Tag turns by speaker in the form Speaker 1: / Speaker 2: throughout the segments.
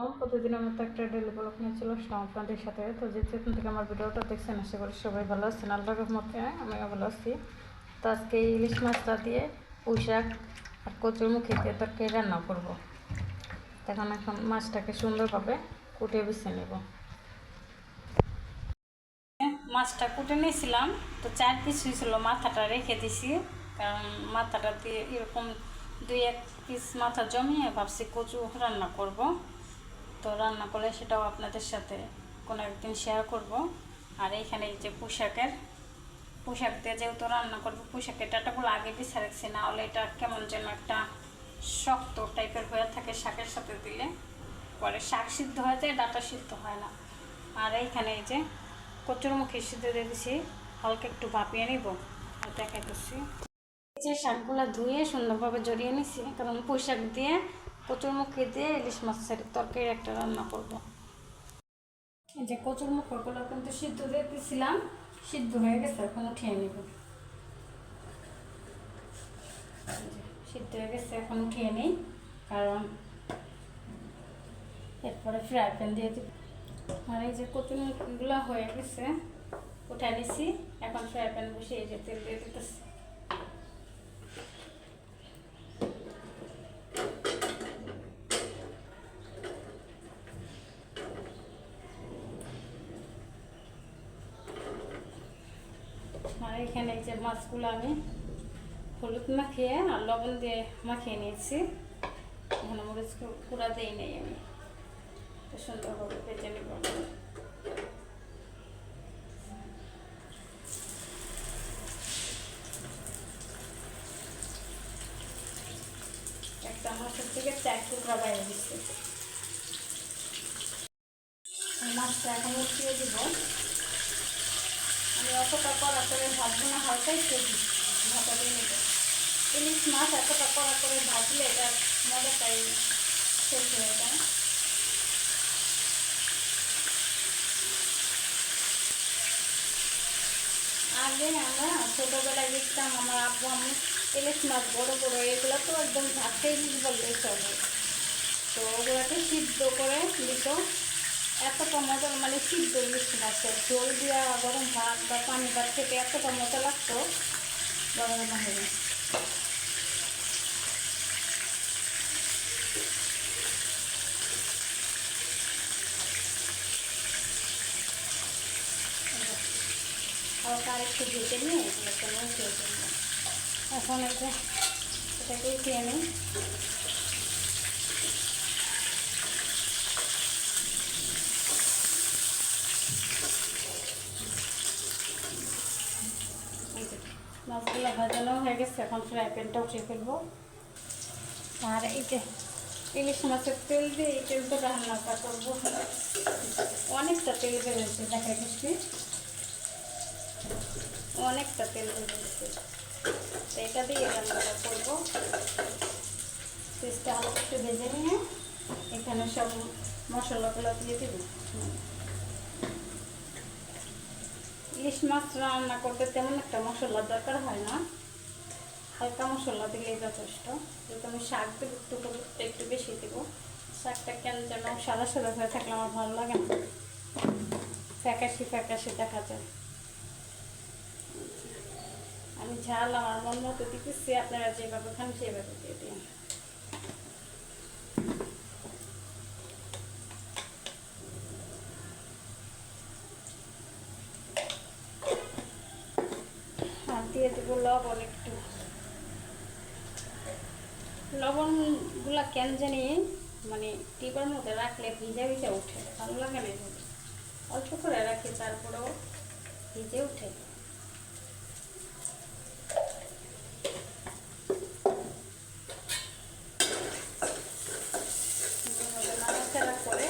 Speaker 1: আলাইকুম। প্রতিদিনের মতো একটা ডেলি ব্লগ নিয়ে চলে আসলাম আপনাদের সাথে। তো যেখান থেকে আমার ভিডিওটা দেখছেন আশা করি সবাই ভালো আছেন। আল্লাহর রহমতে আমিও ভালো আছি। তো আজকে ইলিশ মাছটা দিয়ে পুঁই শাক আর কচুরমুখী দিয়ে তরকারি রান্না করব। এখন মাছটাকে সুন্দরভাবে কুটে বেছে নেব। মাছটা কুটে নিয়েছিলাম, তো 4 পিস হয়েছিল, মাথাটা রেখে দিছি, কারণ মাথাটা দিয়ে এরকম 2-1 পিস মাথা জমিয়ে ভাবছি কচু রান্না করব। তো রান্না করলে সেটাও আপনাদের সাথে কোনো একদিন শেয়ার করব। আর এইখানে এই যে পোশাক দিয়ে যেহেতু রান্না করবো, পোশাকের ডাটাগুলো আগে পিছিয়ে রাখছি, না হলে এটা কেমন যেন একটা শক্ত টাইপের হয়ে থাকে শাকের সাথে দিলে, পরে শাক সিদ্ধ হয়ে যায়, ডাটা সিদ্ধ হয় না। আর এইখানে এই যে কচুরমুখী সিদ্ধ দিয়ে দিছি, হালকা একটু ভাপিয়ে নিব আর দেখাইতেছি। যে শাকগুলো ধুয়ে সুন্দরভাবে জড়িয়ে নিছি, কারণ পোশাক দিয়ে কচুরমুখী দিয়ে ইলিশ মাছের তরকারি একটা রান্না করব। এই যে কচুরমুখীগুলো কিন্তু সিদ্ধ দিয়ে দিয়েছিলাম, সিদ্ধ হয়ে গেছে, এখন উঠিয়ে নিব। সিদ্ধ হয়ে গেছে, এখন উঠিয়ে নিই, কারণ এরপরে ফ্রাই প্যান দিয়ে দিব। আর এই যে কচুরমুখীগুলো হয়ে গেছে, উঠাই নিছি, এখন ফ্রাই প্যান বসে এই যে তেল দিয়ে দিতেছি। আর এখানে এই যে মাছগুলো আমি হলুদ মাখিয়ে আর লবণ দিয়ে মাখিয়ে নিয়েছি, এখানে মরিচ গুঁড়া দিই নেই আমি, সুন্দরভাবে ভেজে নেব। একটা মাছের থেকে 4 টুকরা বাইরে দিচ্ছি। মাছটা এখন উঠিয়ে দিব। আমি অতটা কড়া করে ভাজবো না, হালকা একটু ভাজা দিয়ে নেব। ইলিশ মাছ এতটা কড়া করে ভাজলে এটার মজাটাই শেষ হয়ে যায়। আগে আমরা ছোটোবেলায় দেখতাম আমার আব্বু আমি ইলিশ মাছ বড়ো বড়ো, এগুলো তো একদম ঝাঁকেই দিস বললেই চলে, তো ওগুলোকে সিদ্ধ করে দিত। এতটা মজা, মানে সিদ্ধ ইলিশ মাছের ঝোল দেওয়া গরম ভাত বা পানি ভাত খেতে এতটা মজা লাগতো গরম ভাবে। হালকা আরেকটু ভেজে নিয়ে এগুলোকে উঠিয়ে ফেলবো। এখন এটাকে উঠিয়ে নিই। মাছগুলো ভাজানো হয়ে গেছে, এখন ফ্রাই প্যানটা উঠিয়ে ফেলবো। আর এই যে ইলিশ মাছের তেল দিয়ে এই তেলটা রান্নাটা করবো, অনেকটা তেল বেরোচ্ছে, দেখা গেছে অনেকটা তেল বেরোচ্ছে, তো এটা দিয়ে রান্নাটা করবো। পেঁয়াজটা হালকা একটু ভেজে নিয়ে এখানে সব মশলাগুলো দিয়ে দেবো। ইলিশ মাছ রান্না করতে তেমন একটা মশলার দরকার হয় না, হালকা মশলা দিলেই যথেষ্ট। যেহেতু আমি শাক দেবো, একটু বেশি দেবো। শাকটা কেন যেন সাদা সাদা হয়ে থাকলে আমার ভালো লাগে না, ফ্যাকাশি ফ্যাকাশি দেখা যায়। আমি ঝাল আমার মন মতো দিতেছি, আপনারা যেভাবে খান সেভাবে দিয়ে দিন। আর দিয়ে দেবো লবণ একটু। লবণগুলা কেন জানি মানে টিপার মধ্যে রাখলে ভিজে ভিজে উঠে, ভালো লাগে না, অল্প করে রাখি তারপরেও ভিজে উঠে। নাড়াচাড়া করে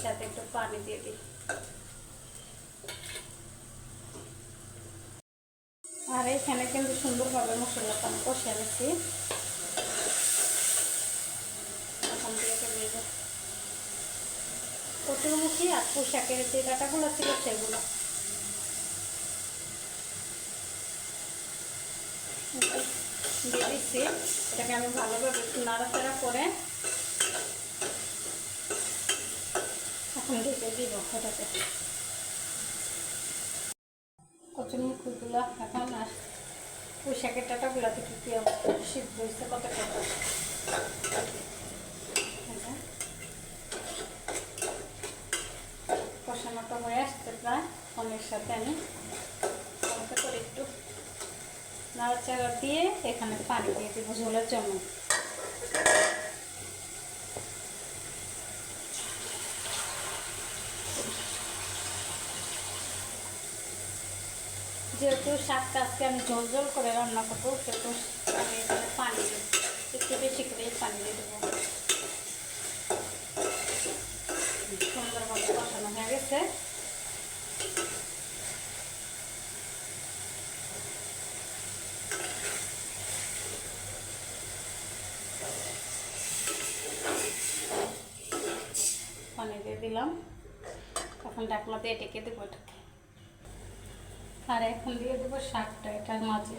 Speaker 1: সাথে একটু পানি দিয়ে দিই। আর এখানে কিন্তু সুন্দরভাবে মশলাটা আমি কষিয়ে নিচ্ছি। এখন দিয়ে দেবো কচুরমুখী আর পোশাকের যে ডাটাগুলো ছিল সেগুলো দিয়ে দিচ্ছি। এটাকে আমি ভালোভাবে একটু নাড়াচাড়া করে এখন ঢেকে দিব এটাকে। কচুরমুখিগুলো এখন আর পুঁই শাকের ডাঁটাগুলো থেকে কি সিদ্ধ হয়েছে কতটা কষানোটা হয়ে আসছে প্রায়। ফোনের সাথে আমি হালকা করে একটু নাড়াচাড়া দিয়ে এখানে পানি দিয়ে দেবো ঝোলের জন্য। যেহেতু শাকটা আজকে আমি ঝোল ঝোল করে রান্না করবো সেহেতু আমি এখানে পানি দিই, একটু বেশি করেই পানি দিয়ে দেবো। সুন্দরভাবে কষানো হয়ে গেছে। পানি দিয়ে দিলাম, এখন ঢাকনা দিয়ে ডেকে দেবো এটাকে। আর এখন দিয়ে দেবো শাকটা এটার মাঝে।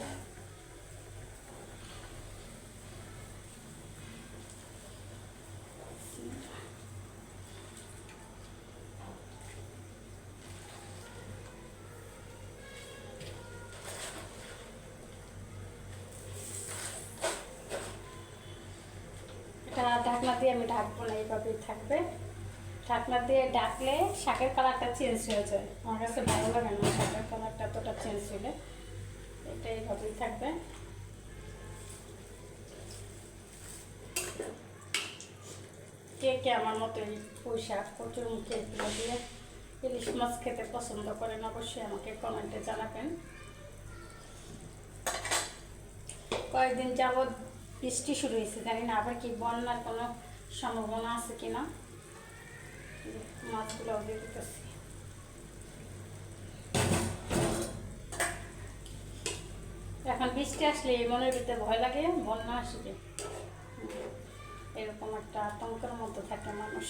Speaker 1: এটা ঢাকনা দিয়ে আমি ঢাকবো না, এইভাবেই থাকবে। ঢাকনা দিয়ে ডাকলে শাকের কালারটা চেঞ্জ হয়ে যায়, আমার কাছে ভালো লাগে না শাকের কালারটা এতটা চেঞ্জ হলে। এটা এইভাবেই থাকবে। কে কে আমার মতো এই পুঁই শাক কচুরমুখী এগুলো দিয়ে ইলিশ মাছ খেতে পছন্দ করেন অবশ্যই আমাকে কমেন্টে জানাবেন। কয়েকদিন যাবৎ বৃষ্টি শুরু হয়েছে, জানি না আবার কি বন্যার কোনো সম্ভাবনা আছে কিনা। মাছগুলো দিয়ে দিতেছি। এখন বৃষ্টি আসলে মনের ভিতরে ভয় লাগে বন্যা আসবে, এরকম একটা আতঙ্কের মধ্যে থাকে মানুষ।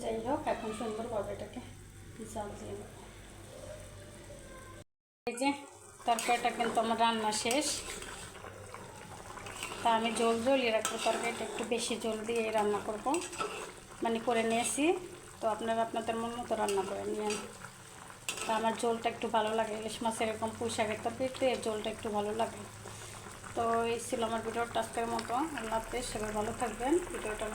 Speaker 1: যাই হোক, এখন সুন্দরভাবে এটাকে জাল দিয়ে দেবো। এই যে তরকারিটা কিন্তু আমার রান্না শেষ। তা আমি জল জ্বলিয়ে রাখবো, তরকারিটা একটু বেশি জল দিয়ে রান্না করব, মানে করে নিয়েছি। তো আপনারা আপনাদের মন মতো রান্না করে নিয়েন। তা আমার ঝোলটা একটু ভালো লাগে, ইলিশ মাছের এরকম পুঁই শাকের তরকারিতে ঝোলটা একটু ভালো লাগে। তো এই ছিল আমার ভিডিওটা আজকের মতো। আল্লাহ হাফেজ, সবাই ভালো থাকবেন। ভিডিওটা